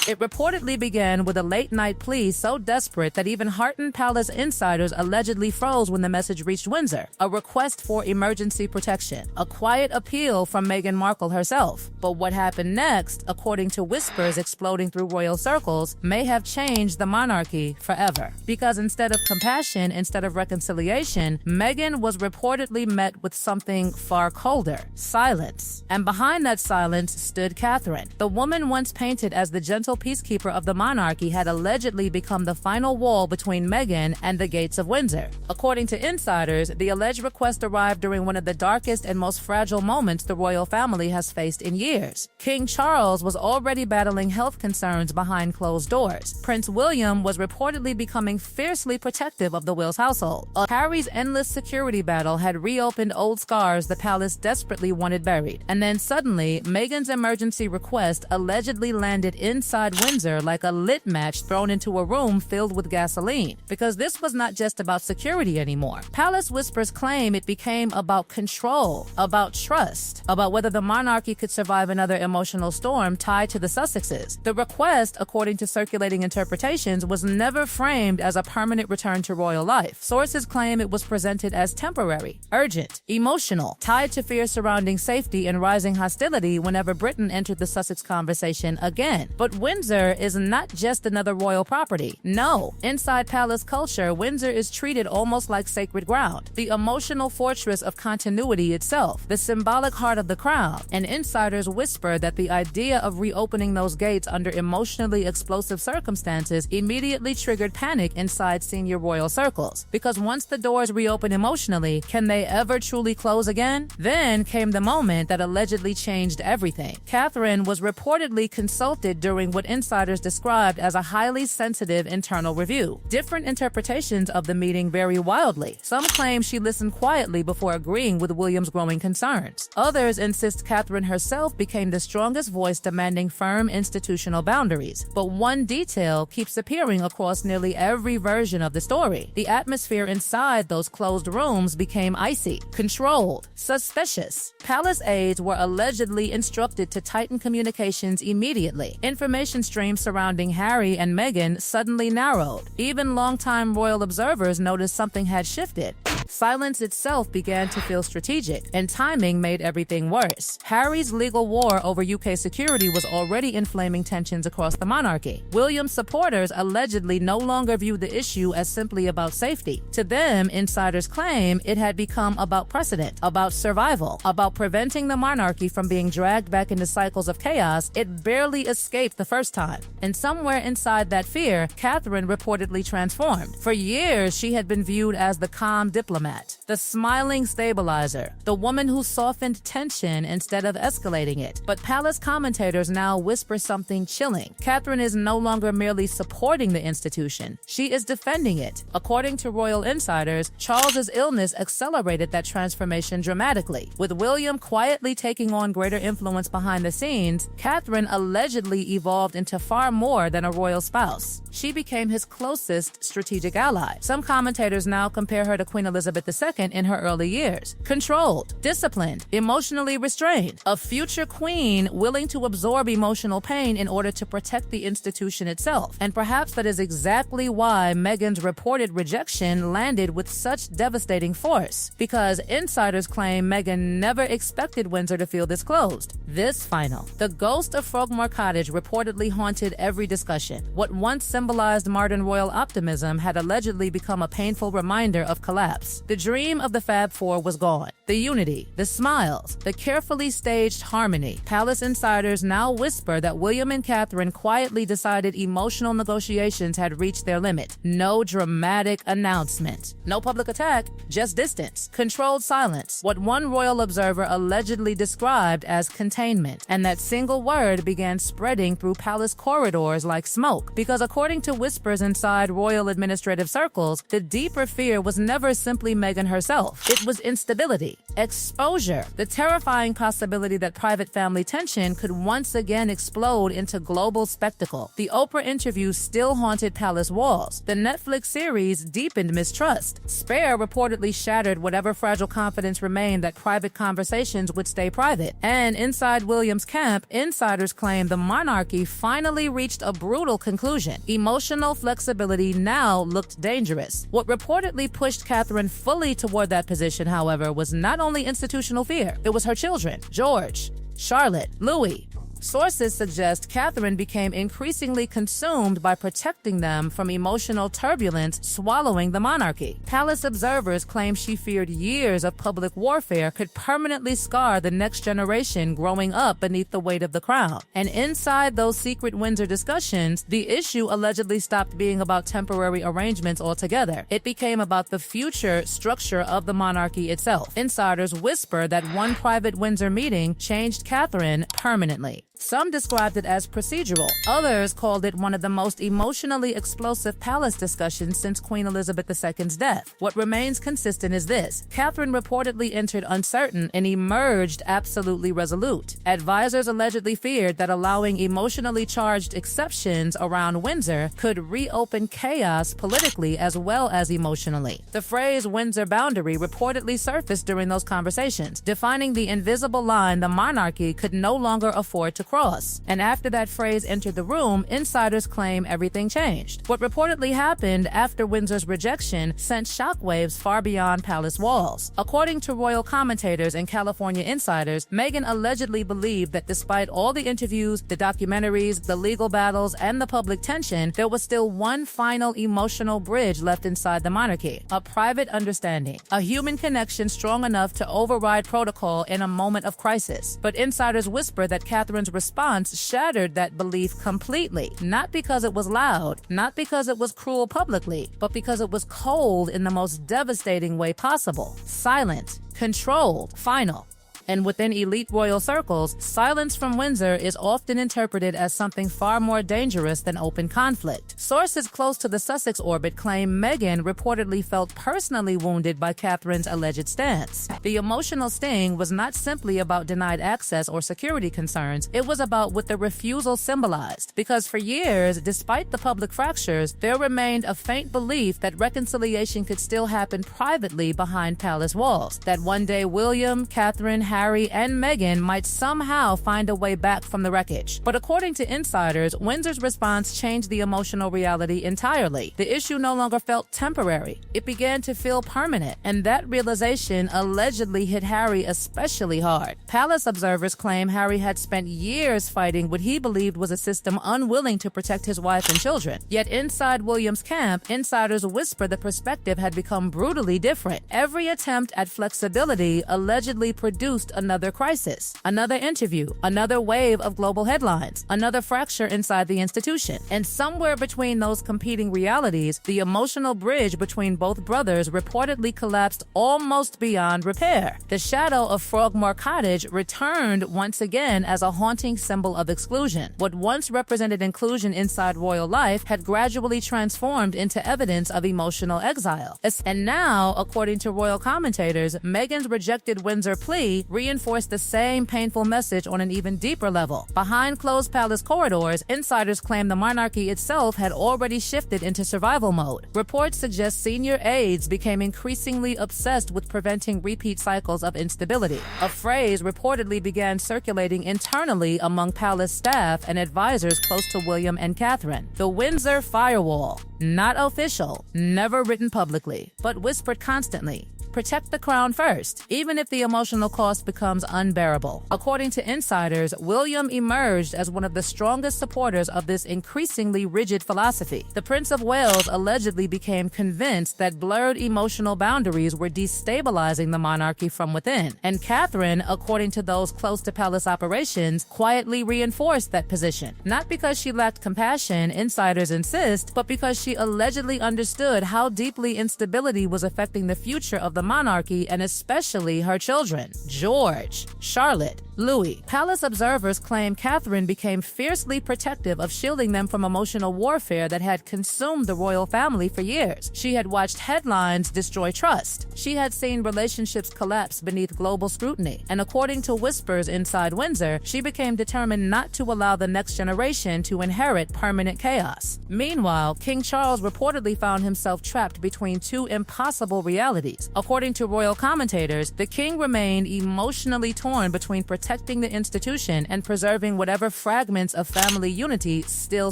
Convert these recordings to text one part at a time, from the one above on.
It reportedly began with a late-night plea so desperate that even hardened palace insiders allegedly froze when the message reached Windsor, a request for emergency protection, a quiet appeal from Meghan Markle herself. But what happened next, according to whispers exploding through royal circles, may have changed the monarchy forever. Because instead of compassion, instead of reconciliation, Meghan was reportedly met with something far colder: silence. And behind that silence stood Catherine. The woman once painted as the gentle peacekeeper of the monarchy had allegedly become the final wall between Meghan and the gates of Windsor. According to insiders, the alleged request arrived during one of the darkest and most fragile moments the royal family has faced in years. King Charles was already battling health concerns behind closed doors. Prince William was reportedly becoming fiercely protective of the Wills household. Harry's endless security battle had reopened old scars the palace desperately wanted buried. And then suddenly, Meghan's emergency request allegedly landed inside Windsor like a lit match thrown into a room filled with gasoline. Because this was not just about security anymore. Palace whispers claim it became about control, about trust, about whether the monarchy could survive another emotional storm tied to the Sussexes. The request, according to circulating interpretations, was never framed as a permanent return to royal life. Sources claim it was presented as temporary, urgent, emotional, tied to fear surrounding safety and rising hostility whenever Britain entered the Sussex conversation again. But Windsor is not just another royal property. No, inside palace culture, Windsor is treated almost like sacred ground, the emotional fortress of continuity itself, the symbolic heart of the crown. And insiders whisper that the idea of reopening those gates under emotionally explosive circumstances immediately triggered panic inside senior royal circles. Because once the doors reopen emotionally, can they ever truly close again? Then came the moment that allegedly changed everything. Catherine was reportedly consulted during what insiders described as a highly sensitive internal review. Different interpretations of the meeting vary wildly. Some claim she listened quietly before agreeing with William's growing concerns. Others insist Catherine herself became the strongest voice demanding firm institutional boundaries. But one detail keeps appearing across nearly every version of the story. The atmosphere inside those closed rooms became icy, controlled, suspicious. Palace aides were allegedly instructed to tighten communications immediately. Information streams surrounding Harry and Meghan suddenly narrowed. Even longtime royal observers noticed something had shifted. Silence itself began to feel strategic, and timing made everything worse. Harry's legal war over UK security was already inflaming tensions across the monarchy. William's supporters allegedly no longer viewed the issue as simply about safety. To them, insiders claim it had become about precedent, about survival, about preventing the monarchy from being dragged back into cycles of chaos it barely escaped the first time. And somewhere inside that fear, Catherine reportedly transformed. For years, she had been viewed as the calm diplomat, the smiling stabilizer, the woman who softened tension instead of escalating it. But palace commentators now whisper something chilling. Catherine is no longer merely supporting the institution, she is defending it. According to royal insiders, Charles's illness accelerated that transformation dramatically. With William quietly taking on greater influence behind the scenes, Catherine allegedly evolved into far more than a royal spouse. She became his closest strategic ally. Some commentators now compare her to Queen Elizabeth II in her early years. Controlled, disciplined, emotionally restrained. A future queen willing to absorb emotional pain in order to protect the institution itself. And perhaps that is exactly why Meghan's reported rejection landed with such devastating force. Because insiders claim Meghan never expected Windsor to feel this closed, this final. The ghost of Frogmore Cottage reportedly haunted every discussion. What once symbolized modern royal optimism had allegedly become a painful reminder of collapse. The dream of the Fab Four was gone. The unity, the smiles, the carefully staged harmony. Palace insiders now whisper that William and Catherine quietly decided emotional negotiations had reached their limit. No dramatic announcement. No public attack, just distance. Controlled silence. What one royal observer allegedly described as containment. And that single word began spreading through palace corridors like smoke. Because according to whispers inside royal administrative circles, the deeper fear was never simply simply Meghan herself. It was instability, exposure, the terrifying possibility that private family tension could once again explode into global spectacle. The Oprah interview still haunted palace walls. The Netflix series deepened mistrust. Spare reportedly shattered whatever fragile confidence remained that private conversations would stay private. And inside William's camp, insiders claim the monarchy finally reached a brutal conclusion. Emotional flexibility now looked dangerous. What reportedly pushed Catherine fully toward that position, however, was not only institutional fear, it was her children, George, Charlotte, Louis. Sources suggest Catherine became increasingly consumed by protecting them from emotional turbulence swallowing the monarchy. Palace observers claim she feared years of public warfare could permanently scar the next generation growing up beneath the weight of the crown. And inside those secret Windsor discussions, the issue allegedly stopped being about temporary arrangements altogether. It became about the future structure of the monarchy itself. Insiders whisper that one private Windsor meeting changed Catherine permanently. Some described it as procedural. Others called it one of the most emotionally explosive palace discussions since Queen Elizabeth II's death. What remains consistent is this: Catherine reportedly entered uncertain and emerged absolutely resolute. Advisors allegedly feared that allowing emotionally charged exceptions around Windsor could reopen chaos politically as well as emotionally. The phrase Windsor boundary reportedly surfaced during those conversations, defining the invisible line the monarchy could no longer afford to cross. And after that phrase entered the room, insiders claim everything changed. What reportedly happened after Windsor's rejection sent shockwaves far beyond palace walls. According to royal commentators and California insiders, Meghan allegedly believed that despite all the interviews, the documentaries, the legal battles, and the public tension, there was still one final emotional bridge left inside the monarchy: a private understanding, a human connection strong enough to override protocol in a moment of crisis. But insiders whisper that Catherine's response shattered that belief completely, not because it was loud, not because it was cruel publicly, but because it was cold in the most devastating way possible. Silent, controlled, final. And within elite royal circles, silence from Windsor is often interpreted as something far more dangerous than open conflict. Sources close to the Sussex orbit claim Meghan reportedly felt personally wounded by Catherine's alleged stance. The emotional sting was not simply about denied access or security concerns, it was about what the refusal symbolized. Because for years, despite the public fractures, there remained a faint belief that reconciliation could still happen privately behind palace walls. That one day William, Catherine, Harry, and Meghan might somehow find a way back from the wreckage. But according to insiders, Windsor's response changed the emotional reality entirely. The issue no longer felt temporary. It began to feel permanent, and that realization allegedly hit Harry especially hard. Palace observers claim Harry had spent years fighting what he believed was a system unwilling to protect his wife and children. Yet inside William's camp, insiders whisper the perspective had become brutally different. Every attempt at flexibility allegedly produced another crisis, another interview, another wave of global headlines, another fracture inside the institution. And somewhere between those competing realities, the emotional bridge between both brothers reportedly collapsed almost beyond repair. The shadow of Frogmore Cottage returned once again as a haunting symbol of exclusion. What once represented inclusion inside royal life had gradually transformed into evidence of emotional exile. And now, according to royal commentators, Meghan's rejected Windsor plea reinforced the same painful message on an even deeper level. Behind closed palace corridors, insiders claim the monarchy itself had already shifted into survival mode. Reports suggest senior aides became increasingly obsessed with preventing repeat cycles of instability. A phrase reportedly began circulating internally among palace staff and advisors close to William and Catherine: the Windsor firewall. Not official, never written publicly, but whispered constantly. Protect the crown first, even if the emotional cost becomes unbearable. According to insiders, William emerged as one of the strongest supporters of this increasingly rigid philosophy. The Prince of Wales allegedly became convinced that blurred emotional boundaries were destabilizing the monarchy from within. And Catherine, according to those close to palace operations, quietly reinforced that position. Not because she lacked compassion, insiders insist, but because she allegedly understood how deeply instability was affecting the future of the monarchy and especially her children, George, Charlotte, Louis. Palace observers claim Catherine became fiercely protective of shielding them from emotional warfare that had consumed the royal family for years. She had watched headlines destroy trust. She had seen relationships collapse beneath global scrutiny. And according to whispers inside Windsor, she became determined not to allow the next generation to inherit permanent chaos. Meanwhile, King Charles reportedly found himself trapped between two impossible realities. According to royal commentators, the king remained emotionally torn between protecting the institution and preserving whatever fragments of family unity still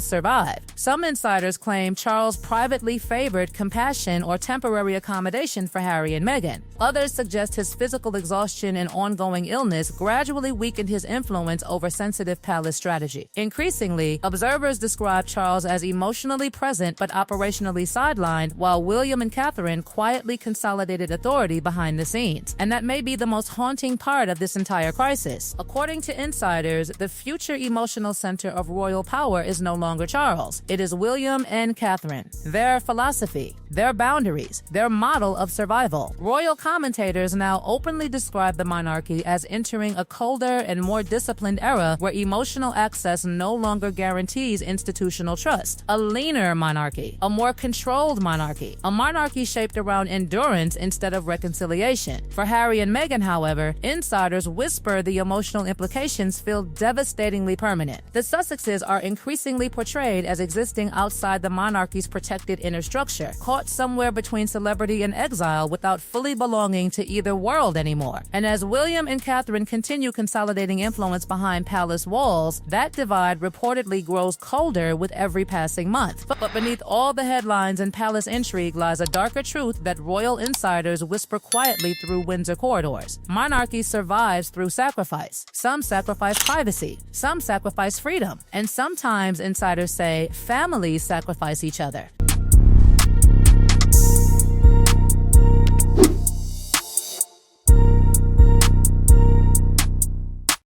survive. Some insiders claim Charles privately favored compassion or temporary accommodation for Harry and Meghan. Others suggest his physical exhaustion and ongoing illness gradually weakened his influence over sensitive palace strategy. Increasingly, observers describe Charles as emotionally present but operationally sidelined, while William and Catherine quietly consolidated authority behind the scenes. And that may be the most haunting part of this entire crisis. According to insiders, the future emotional center of royal power is no longer Charles. It is William and Catherine. Their philosophy, their boundaries, their model of survival. Royal commentators now openly describe the monarchy as entering a colder and more disciplined era where emotional access no longer guarantees institutional trust. A leaner monarchy, a more controlled monarchy, a monarchy shaped around endurance instead of reconciliation. For Harry and Meghan, however, insiders whisper the emotional implications feel devastatingly permanent. The Sussexes are increasingly portrayed as existing outside the monarchy's protected inner structure, caught somewhere between celebrity and exile without fully belonging to either world anymore. And as William and Catherine continue consolidating influence behind palace walls, that divide reportedly grows colder with every passing month. But beneath all the headlines and palace intrigue lies a darker truth that royal insiders whisper quietly through Windsor corridors. Monarchy survives through sacrifice. Some sacrifice privacy, some sacrifice freedom, and sometimes, insiders say, families sacrifice each other.